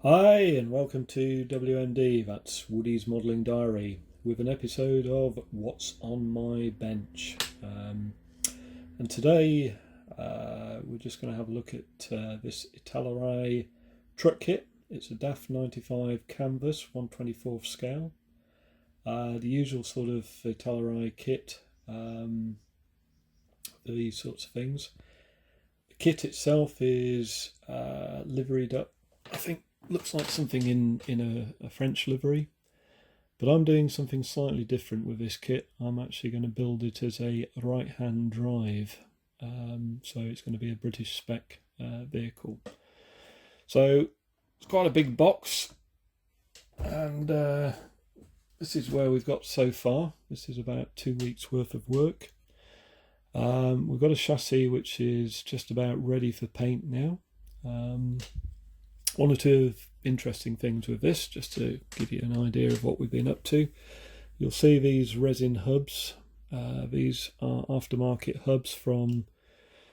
Hi and welcome to WMD, that's Woody's Modelling Diary, with an episode of What's on My Bench. And today we're just going to have a look at this Italeri truck kit. It's a DAF 95 canvas, 1/24 scale. The usual sort of Italeri kit for these sorts of things. The kit itself is liveried up, I think. Looks like something in a French livery, but I'm doing something slightly different with this kit. I'm actually going to build it as a right-hand drive, so it's going to be a British spec vehicle. So it's quite a big box, and this is where we've got so far. This is about 2 weeks worth of work. We've got a chassis which is just about ready for paint now. One or two interesting things with this, just to give you an idea of what we've been up to. You'll see these resin hubs. These are aftermarket hubs from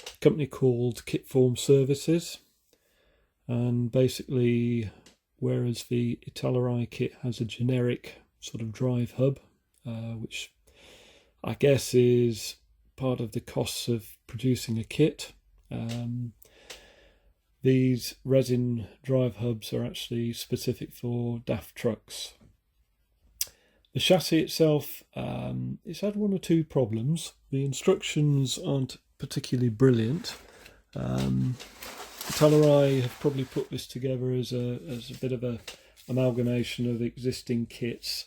a company called Kitform Services. And basically, whereas the Italeri kit has a generic sort of drive hub, which I guess is part of the costs of producing a kit, these resin drive hubs are actually specific for DAF trucks. The chassis itself, it's had one or two problems. The instructions aren't particularly brilliant. Italeri have probably put this together as a bit of a amalgamation of existing kits.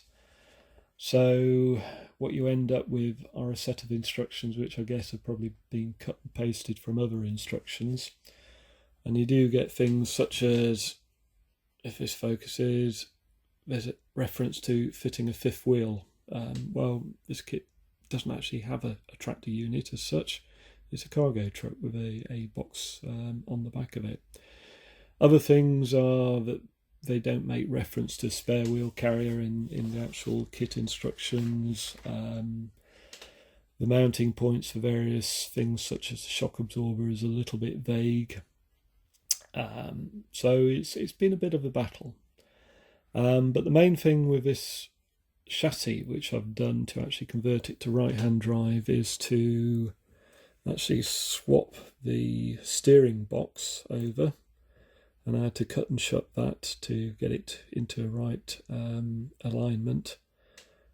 So what you end up with are a set of instructions which I guess have probably been cut and pasted from other instructions. And you do get things such as, if this focuses, there's a reference to fitting a fifth wheel. Well, this kit doesn't actually have a tractor unit as such. It's a cargo truck with a box on the back of it. Other things are that they don't make reference to spare wheel carrier in the actual kit instructions. The mounting points for various things such as the shock absorber is a little bit vague. So it's been a bit of a battle. But the main thing with this chassis, which I've done to actually convert it to right-hand drive, is to actually swap the steering box over. And I had to cut and shut that to get it into a right alignment.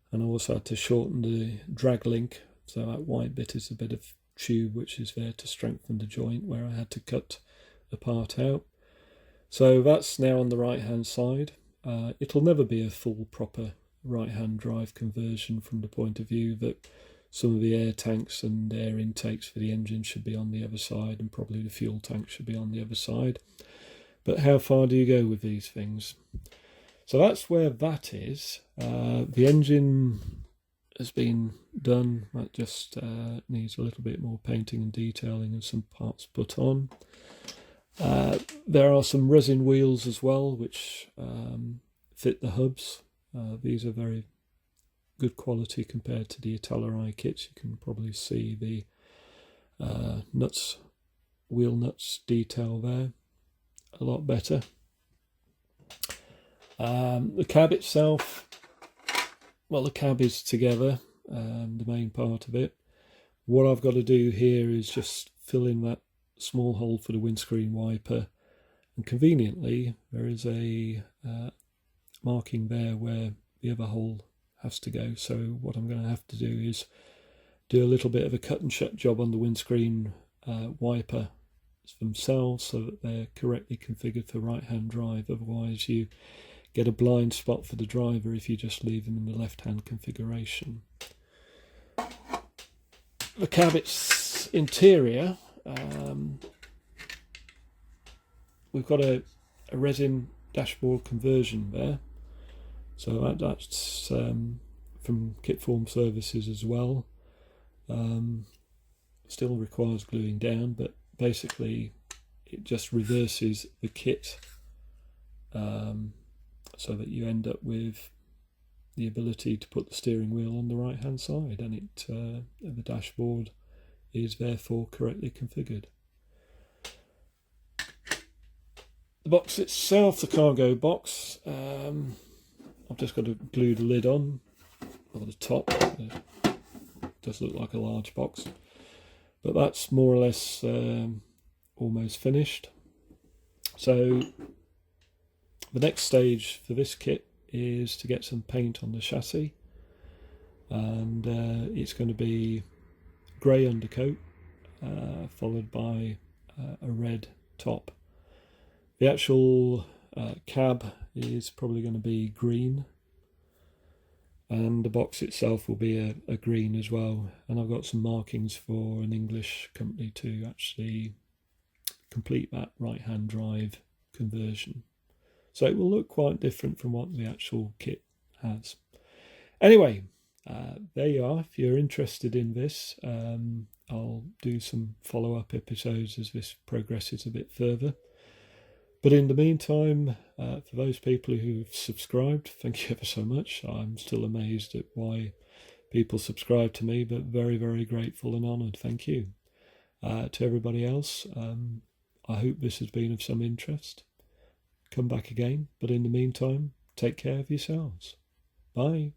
And I also had to shorten the drag link. So that white bit is a bit of tube which is there to strengthen the joint, where I had to cut the part out. So that's now on the right hand side. It'll never be a full proper right hand drive conversion, from the point of view that some of the air tanks and air intakes for the engine should be on the other side, and probably the fuel tank should be on the other side. But how far do you go with these things? So that's where that is. The engine has been done. That just needs a little bit more painting and detailing and some parts put on. There are some resin wheels as well, which fit the hubs. These are very good quality compared to the Italeri kits. You can probably see the wheel nuts detail there a lot better. The cab itself, well, the cab is together, the main part of it. What I've got to do here is just fill in that small hole for the windscreen wiper, and conveniently there is a marking there where the other hole has to go. So what I'm going to have to do is do a little bit of a cut and shut job on the windscreen wiper themselves, so that they're correctly configured for right hand drive. Otherwise you get a blind spot for the driver if you just leave them in the left hand configuration. The cab's interior, we've got a resin dashboard conversion there, so that's from Kitform Services as well. Still requires gluing down, but basically it just reverses the kit so that you end up with the ability to put the steering wheel on the right hand side, and the dashboard is therefore correctly configured. The box itself, the cargo box, I've just got to glue the lid on, or the top. It does look like a large box, but that's more or less almost finished. So the next stage for this kit is to get some paint on the chassis, and it's going to be grey undercoat followed by a red top. The actual cab is probably going to be green, and the box itself will be a green as well, and I've got some markings for an English company to actually complete that right hand drive conversion, so it will look quite different from what the actual kit has. Anyway, there you are. If you're interested in this, I'll do some follow-up episodes as this progresses a bit further. But in the meantime, for those people who've subscribed, thank you ever so much. I'm still amazed at why people subscribe to me, but very, very grateful and honoured. Thank you. To everybody else, I hope this has been of some interest. Come back again, but in the meantime, take care of yourselves. Bye.